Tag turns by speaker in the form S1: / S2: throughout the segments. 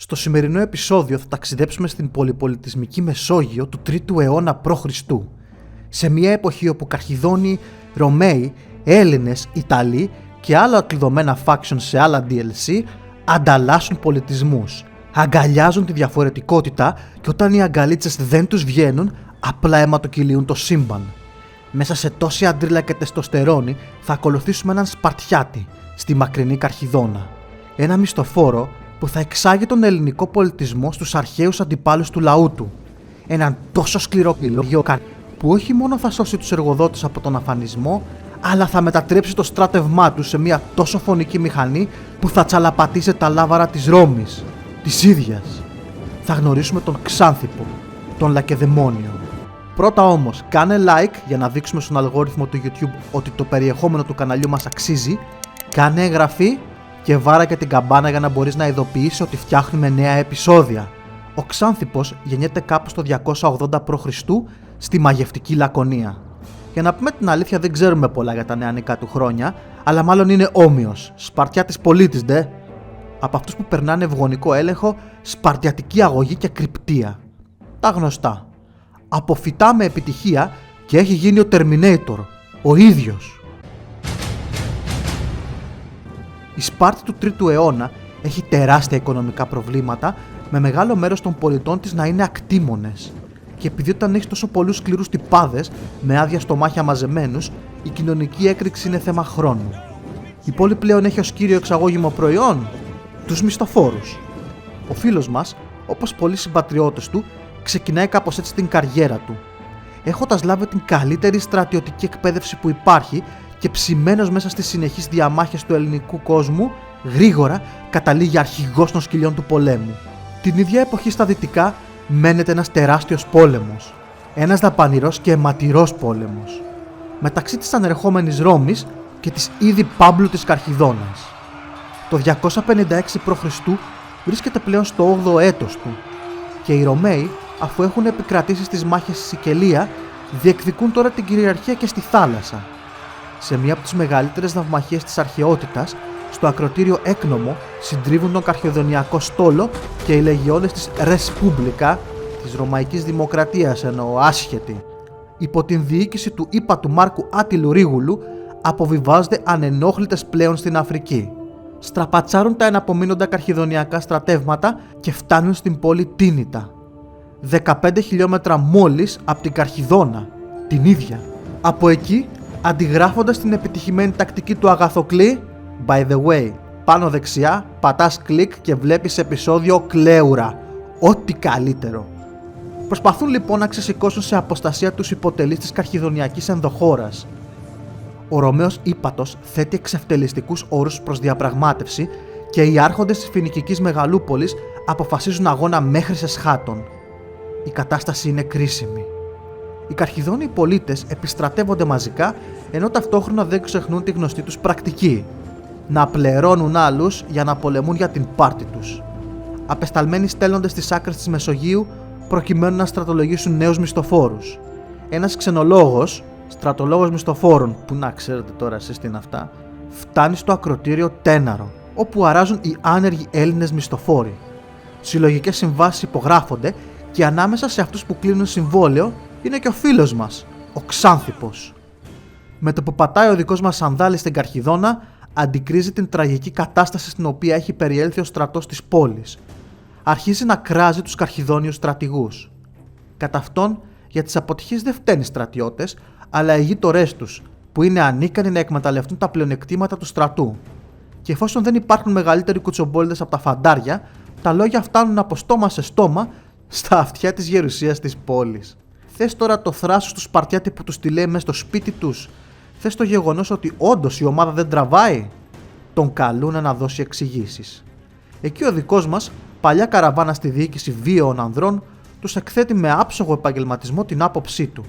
S1: Στο σημερινό επεισόδιο θα ταξιδέψουμε στην πολυπολιτισμική Μεσόγειο του 3ου αιώνα π.Χ. Σε μια εποχή όπου Καρχιδόνοι, Ρωμαίοι, Έλληνες, Ιταλοί και άλλα κλειδωμένα factions σε άλλα DLC ανταλλάσσουν πολιτισμούς, αγκαλιάζουν τη διαφορετικότητα και όταν οι αγκαλίτσες δεν τους βγαίνουν, απλά αιματοκυλίουν το σύμπαν. Μέσα σε τόση αντρίλα και τεστοστερόνη θα ακολουθήσουμε έναν Σπαρτιάτη στη μακρινή Καρχιδόνα. Ένα μισθοφόρο που θα εξάγει τον ελληνικό πολιτισμό στους αρχαίους αντιπάλους του λαού του. Έναν τόσο σκληρό πυλόγιο που όχι μόνο θα σώσει τους εργοδότες από τον αφανισμό, αλλά θα μετατρέψει το στράτευμά του σε μια τόσο φωνική μηχανή που θα τσαλαπατήσει τα λάβαρα της Ρώμης, της ίδιας. Θα γνωρίσουμε τον Ξάνθυπο, τον Λακεδαιμόνιο. Πρώτα όμως, κάνε like για να δείξουμε στον αλγόριθμο του YouTube ότι το περιεχόμενο του καναλιού μας αξίζει, κάνε εγγραφή και βάρα και την καμπάνα για να μπορείς να ειδοποιήσεις ότι φτιάχνουμε νέα επεισόδια. Ο Ξάνθυπος γεννιέται κάπου στο 280 π.Χ. στη μαγευτική Λακωνία. Για να πούμε την αλήθεια, δεν ξέρουμε πολλά για τα νεανικά του χρόνια, αλλά μάλλον είναι όμοιος, Σπαρτιάτης πολίτης ντε. Από αυτούς που περνάνε ευγονικό έλεγχο, σπαρτιατική αγωγή και κρυπτία. Τα γνωστά. Αποφυτά με επιτυχία και έχει γίνει ο Terminator, ο ίδιος. Η Σπάρτη του 3ου αιώνα έχει τεράστια οικονομικά προβλήματα, με μεγάλο μέρος των πολιτών της να είναι ακτήμονες. Και επειδή όταν έχει τόσο πολλούς σκληρούς τυπάδες με άδεια στομάχια μαζεμένους, η κοινωνική έκρηξη είναι θέμα χρόνου. Η πόλη πλέον έχει ως κύριο εξαγώγημο προϊόν τους μισθοφόρους. Ο φίλος μας, όπως πολλοί συμπατριώτες του, ξεκινάει κάπως έτσι την καριέρα του. Έχοντας λάβει την καλύτερη στρατιωτική εκπαίδευση που υπάρχει και ψημένος μέσα στις συνεχείς διαμάχες του ελληνικού κόσμου, γρήγορα καταλήγει αρχηγός των σκυλιών του πολέμου. Την ίδια εποχή στα δυτικά μένεται ένας τεράστιος πόλεμος. Ένας δαπανηρός και αιματηρός πόλεμος. Μεταξύ της ανερχόμενης Ρώμης και της ήδη πάμπλου της Καρχιδόνας. Το 256 π.Χ. βρίσκεται πλέον στο 8ο έτος του και οι Ρωμαίοι, αφού έχουν επικρατήσει στις μάχες στη Σικελία, διεκδικούν τώρα την κυριαρχία και στη θάλασσα. Σε μία από τις μεγαλύτερες ναυμαχίες της αρχαιότητας, στο ακροτήριο Έκνομο συντρίβουν τον Καρχιδονιακό στόλο και οι λεγιώνες της Ρεσπούμπλικα, της Ρωμαϊκής Δημοκρατίας εννοώ άσχετη, υπό την διοίκηση του ύπατου Μάρκου Άττιλου Ρίγουλου, αποβιβάζονται ανενόχλητες πλέον στην Αφρική. Στραπατσάρουν τα εναπομείνοντα καρχιδονιακά στρατεύματα και φτάνουν στην πόλη Τίνητα. 15 χιλιόμετρα μόλις από την Καρχιδόνα, την ίδια. Από εκεί, αντιγράφοντας την επιτυχημένη τακτική του Αγαθοκλή, by the way, πάνω δεξιά πατάς κλικ και βλέπεις επεισόδιο Κλέουρα. Ό,τι καλύτερο. Προσπαθούν λοιπόν να ξεσηκώσουν σε αποστασία τους υποτελείς της Καρχιδονιακής ενδοχώρας. Ο Ρωμαίος ύπατος θέτει εξευτελιστικούς όρους προς διαπραγμάτευση και οι άρχοντες της φοινικικής μεγαλούπολης αποφασίζουν αγώνα μέχρι σε σχάτων. Η κατάσταση είναι κρίσιμη. Οι Καρχιδόνιοι πολίτες επιστρατεύονται μαζικά, ενώ ταυτόχρονα δεν ξεχνούν τη γνωστή τους πρακτική: να πληρώνουν άλλους για να πολεμούν για την πάρτη τους. Απεσταλμένοι στέλνονται στις άκρες της Μεσογείου προκειμένου να στρατολογήσουν νέους μισθοφόρους. Ένας ξενολόγος, στρατολόγος μισθοφόρων, που να ξέρετε τώρα εσείς τι είναι αυτά, φτάνει στο ακροτήριο Τέναρο, όπου αράζουν οι άνεργοι Έλληνες μισθοφόροι. Συλλογικές συμβάσεις υπογράφονται και ανάμεσα σε αυτούς που κλείνουν συμβόλαιο είναι και ο φίλος μας, ο Ξάνθυπος. Με το που πατάει ο δικός μας σανδάλι στην Καρχιδόνα, αντικρίζει την τραγική κατάσταση στην οποία έχει περιέλθει ο στρατός της πόλης. Αρχίζει να κράζει τους Καρχιδόνιους στρατηγούς. Κατά αυτόν, για τις αποτυχίες δεν φταίνουν οι στρατιώτες, αλλά οι γείτορές τους, που είναι ανίκανοι να εκμεταλλευτούν τα πλεονεκτήματα του στρατού. Και εφόσον δεν υπάρχουν μεγαλύτεροι κουτσομπόλιδες από τα φαντάρια, τα λόγια φτάνουν από στόμα σε στόμα στα αυτιά της γερουσίας της πόλης. Θες τώρα το θράσος του Σπαρτιάτη που τους τη λέει μες στο σπίτι τους? Θες το γεγονός ότι όντως η ομάδα δεν τραβάει? Τον καλούν να δώσει εξηγήσεις. Εκεί ο δικός μας, παλιά καραβάνα στη διοίκηση βίαιων ανδρών, τους εκθέτει με άψογο επαγγελματισμό την άποψή του.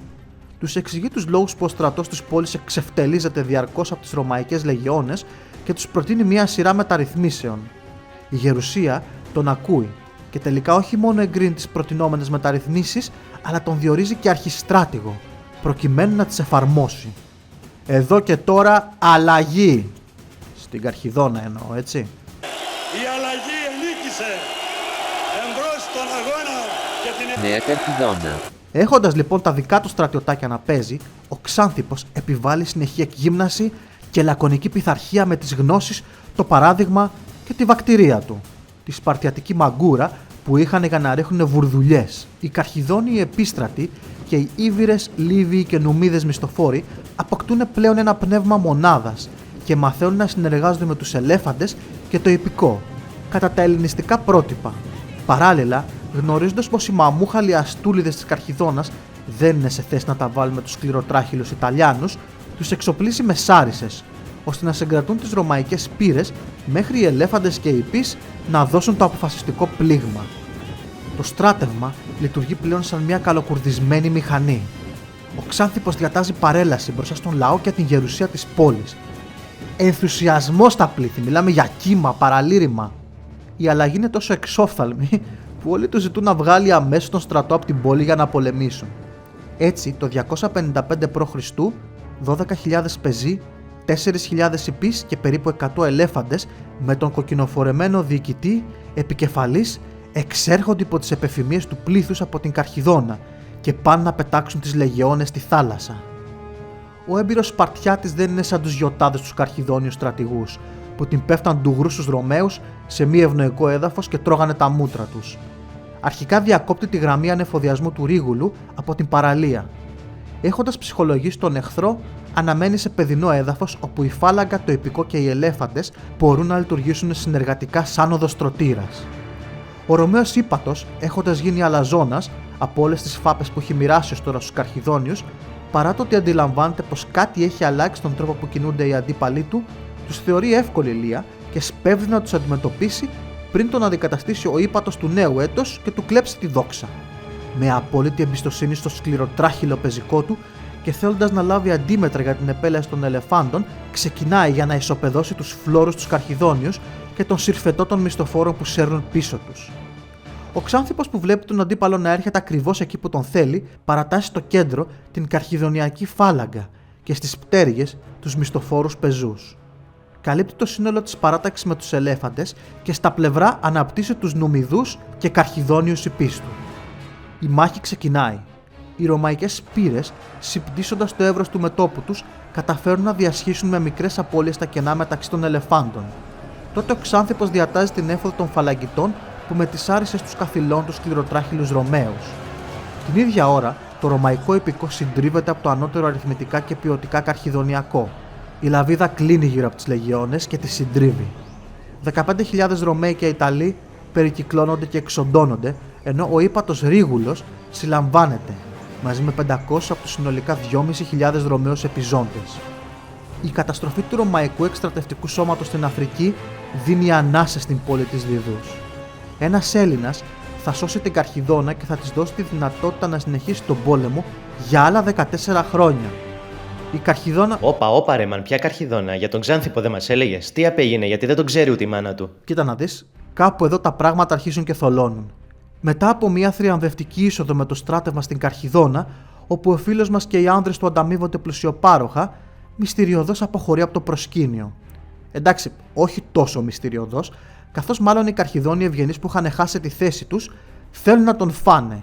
S1: Τους εξηγεί τους λόγους που ο στρατός της πόλης εξευτελίζεται διαρκώς από τις Ρωμαϊκές λεγιώνες και τους προτείνει μια σειρά μεταρρυθμίσεων. Η γερουσία τον ακούει και τελικά όχι μόνο εγκρίνει τις προτινόμενες μεταρρυθμίσεις, αλλά τον διορίζει και αρχιστράτηγο, προκειμένου να τις εφαρμόσει. Εδώ και τώρα αλλαγή. Στην Καρχιδόνα εννοώ, έτσι.
S2: Η αλλαγή ενίκησε. Νέα Καρχιδόνα.
S1: Έχοντας λοιπόν τα δικά του στρατιωτάκια να παίζει, ο Ξάνθιππος επιβάλλει συνεχή εκγύμναση και λακωνική πειθαρχία με τις γνώσεις, το παράδειγμα και τη βακτηρία του. Τη σπαρτιατική μαγκούρα που είχαν για να ρίχνουν βουρδουλιές. Οι Καρχιδόνιοι επίστρατοι και οι Ήβυρες, Λίβιοι και Νουμίδες μισθοφόροι αποκτούν πλέον ένα πνεύμα μονάδας και μαθαίνουν να συνεργάζονται με τους ελέφαντες και το ιππικό, κατά τα ελληνιστικά πρότυπα. Παράλληλα, γνωρίζοντας πως οι μαμούχαλοι αστούλιδες της Καρχιδόνας δεν είναι σε θέση να τα βάλουν με τους σκληροτράχυλους Ιταλιάνους, τους εξοπλίσει με σάρισες, ώστε να συγκρατούν τις ρωμαϊκές πύρες μέχρι οι ελέφαντες και οι ιππείς να δώσουν το αποφασιστικό πλήγμα. Το στράτευμα λειτουργεί πλέον σαν μια καλοκουρδισμένη μηχανή. Ο Ξάνθιππος διατάζει παρέλαση μπροστά στον λαό και την γερουσία της πόλης. Ενθουσιασμό στα πλήθη, μιλάμε για κύμα, παραλήρημα. Η αλλαγή είναι τόσο εξόφθαλμη που όλοι του ζητούν να βγάλει αμέσως τον στρατό από την πόλη για να πολεμήσουν. Έτσι, το 255 π.Χ., 12.000 πεζοί, 4.000 ιππείς και περίπου 100 ελέφαντες με τον κοκκινοφορεμένο διοικητή επικεφαλής εξέρχονται υπό τις επεφημίες του πλήθους από την Καρχιδόνα και πάνε να πετάξουν τις λεγεώνες στη θάλασσα. Ο έμπειρος Σπαρτιάτης δεν είναι σαν τους γιοτάδες τους Καρχιδόνιους στρατηγούς που την πέφταν ντουγρούς στους Ρωμαίους σε μη ευνοϊκό έδαφος και τρώγανε τα μούτρα τους. Αρχικά διακόπτει τη γραμμή ανεφοδιασμού του Ρίγουλου από την παραλία. Έχοντας ψυχολογήσει τον εχθρό, αναμένει σε παιδινό έδαφος όπου η φάλαγγα, το ιππικό και οι ελέφαντες μπορούν να λειτουργήσουν συνεργατικά σαν οδοστρωτήρας. Ο Ρωμαίος ύπατος, έχοντας γίνει αλαζόνας από όλες τις φάπες που έχει μοιράσει ως τώρα στους Καρχιδόνιους, παρά το ότι αντιλαμβάνεται πως κάτι έχει αλλάξει στον τρόπο που κινούνται οι αντίπαλοι του, τους θεωρεί εύκολη λία και σπέβδει να τους αντιμετωπίσει πριν τον αντικαταστήσει ο ύπατος του νέου έτος και του κλέψει τη δόξα. Με απόλυτη εμπιστοσύνη στο σκληροτράχυλο πεζικό του και θέλοντας να λάβει αντίμετρα για την επέλαση των ελεφάντων, ξεκινάει για να ισοπεδώσει τους φλόρους τους Καρχιδόνιους και τον συρφετό των μισθοφόρων που σέρνουν πίσω τους. Ο Ξάνθιππος, που βλέπει τον αντίπαλο να έρχεται ακριβώς εκεί που τον θέλει, παρατάσσει στο κέντρο την καρχιδονιακή φάλαγγα και στις πτέρυγες τους μισθοφόρους πεζούς. Καλύπτει το σύνολο της παράταξης με τους ελέφαντες και στα πλευρά αναπτύσσει τους Νουμιδούς και Καρχιδόνιους ιππείς του. Η μάχη ξεκινάει. Οι ρωμαϊκές πύρες, συμπτύσσοντας το εύρος του μετώπου τους, καταφέρουν να διασχίσουν με μικρές απώλειες τα κενά μεταξύ των ελεφάντων. Τότε ο Ξάνθιππος διατάζει την έφοδο των φαλαγγιτών που με τις άρισες τους καθυλών τους σκληροτράχυλους Ρωμαίους. Την ίδια ώρα, το ρωμαϊκό ιππικό συντρίβεται από το ανώτερο αριθμητικά και ποιοτικά Καρχιδονιακό. Η λαβίδα κλείνει γύρω από τις λεγεώνες και τις συντρίβει. 15.000 Ρωμαίοι και Ιταλοί περικυκλώνονται και εξοντώνονται, ενώ ο ύπατος Ρίγουλος συλλαμβάνεται μαζί με 500 από τους συνολικά 2.500 Ρωμαίους επιζώντες. Η καταστροφή του ρωμαϊκού εκστρατευτικού σώματος στην Αφρική δίνει ανάσα στην πόλη της Λιδούς. Ένας Έλληνας θα σώσει την Καρχιδόνα και θα της δώσει τη δυνατότητα να συνεχίσει τον πόλεμο για άλλα 14 χρόνια. Η Καρχιδόνα.
S3: Όπα ρε μαν, ποια Καρχιδόνα? Για τον Ξάνθιππο δεν μας έλεγες? Τι απέγινε, γιατί δεν τον ξέρει ούτε η μάνα του?
S1: Κοίτα να δεις, κάπου εδώ τα πράγματα αρχίζουν και θολώνουν. Μετά από μια θριαμβευτική είσοδο με το στράτευμα στην Καρχιδόνα, όπου ο φίλος μας και οι άνδρες του ανταμείβονται πλουσιοπάροχα, μυστηριωδώς αποχωρεί από το προσκήνιο. Εντάξει, όχι τόσο μυστηριωδώς, καθώς μάλλον οι Καρχιδόνιοι ευγενείς που είχαν χάσει τη θέση τους θέλουν να τον φάνε.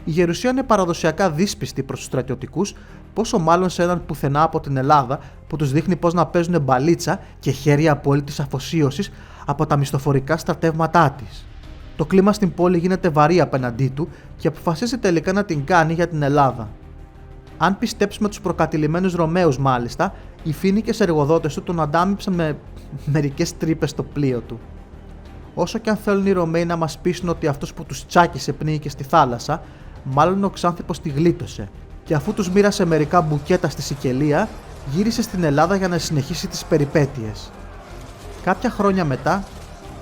S1: Η γερουσία είναι παραδοσιακά δύσπιστη προς τους στρατιωτικούς, πόσο μάλλον σε έναν πουθενά από την Ελλάδα που τους δείχνει πώς να παίζουν μπαλίτσα και χέρι απόλυτης αφοσίωσης από τα μισθοφορικά στρατεύματά της. Το κλίμα στην πόλη γίνεται βαρύ απέναντί του και αποφασίζει τελικά να την κάνει για την Ελλάδα. Αν πιστέψουμε τους προκατηλημένους Ρωμαίους, μάλιστα, οι φοίνικες εργοδότες του τον αντάμυψαν με μερικές τρύπες στο πλοίο του. Όσο και αν θέλουν οι Ρωμαίοι να μας πείσουν ότι αυτός που τους τσάκισε πνίγηκε στη θάλασσα, μάλλον ο Ξάνθιππος τη γλίτωσε και αφού τους μοίρασε μερικά μπουκέτα στη Σικελία, γύρισε στην Ελλάδα για να συνεχίσει τις περιπέτειες. Κάποια χρόνια μετά,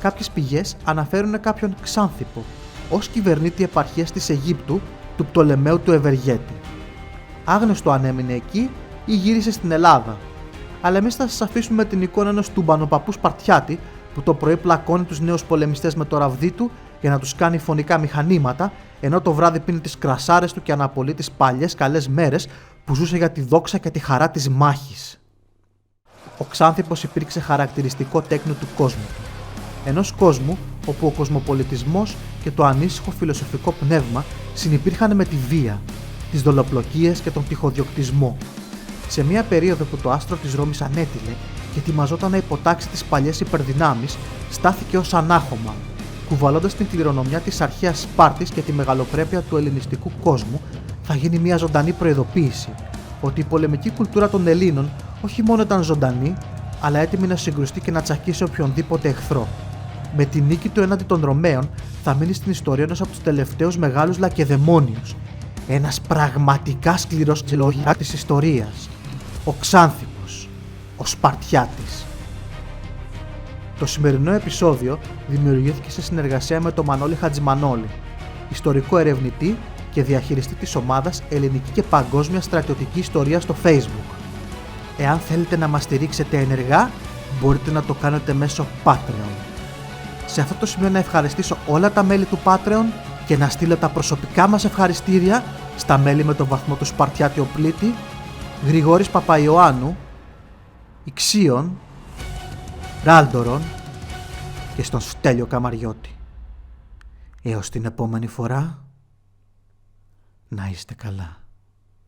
S1: κάποιες πηγές αναφέρουν κάποιον Ξάνθιππο ως κυβερνήτη επαρχίας της Αιγύπτου του Πτολεμαίου του Ευεργέτη. Άγνωστο αν έμεινε εκεί ή γύρισε στην Ελλάδα. Αλλά εμείς θα σας αφήσουμε την εικόνα ενός τουμπανοπαππού Σπαρτιάτη που το πρωί πλακώνει τους νέους πολεμιστές με το ραβδί του για να τους κάνει φωνικά μηχανήματα, ενώ το βράδυ πίνει τις κρασάρες του και αναπολύει τις παλιές καλές μέρες που ζούσε για τη δόξα και τη χαρά της μάχης. Ο Ξάνθιππος υπήρξε χαρακτηριστικό τέκνο του κόσμου του. ενός κόσμου όπου ο κοσμοπολιτισμός και το ανήσυχο φιλοσοφικό πνεύμα συνυπήρχαν με τη βία, τις δολοπλοκίες και τον τυχοδιοκτισμό. Σε μια περίοδο που το άστρο της Ρώμης ανέτειλε και ετοιμαζόταν να υποτάξει τις παλιές υπερδυνάμεις, στάθηκε ως ανάχωμα, κουβαλώντας την κληρονομιά της αρχαίας Σπάρτης και τη μεγαλοπρέπεια του ελληνιστικού κόσμου, θα γίνει μια ζωντανή προειδοποίηση ότι η πολεμική κουλτούρα των Ελλήνων όχι μόνο ήταν ζωντανή, αλλά έτοιμη να συγκρουστεί και να τσακίσει οποιονδήποτε εχθρό. Με τη νίκη του έναντι των Ρωμαίων θα μείνει στην ιστορία ένας από τους τελευταίους μεγάλους λακεδαιμόνιους. Ένας πραγματικά σκληρός λόγια της ιστορίας. Ο Ξάνθιμος, ο Σπαρτιάτης. Το σημερινό επεισόδιο δημιουργήθηκε σε συνεργασία με τον Μανώλη Χατζημανόλη, ιστορικό ερευνητή και διαχειριστή της ομάδας Ελληνική και Παγκόσμια Στρατιωτική Ιστορία στο Facebook. Εάν θέλετε να μας στηρίξετε ενεργά, μπορείτε να το κάνετε μέσω Patreon. Σε αυτό το σημείο να ευχαριστήσω όλα τα μέλη του Patreon και να στείλω τα προσωπικά μας ευχαριστήρια στα μέλη με τον βαθμό του Σπαρτιάτη Οπλίτη, Γρηγόρης Παπαϊωάννου, Ιξίων, Ράλντορον και στον Στέλιο Καμαριώτη. Έως την επόμενη φορά, να είστε καλά.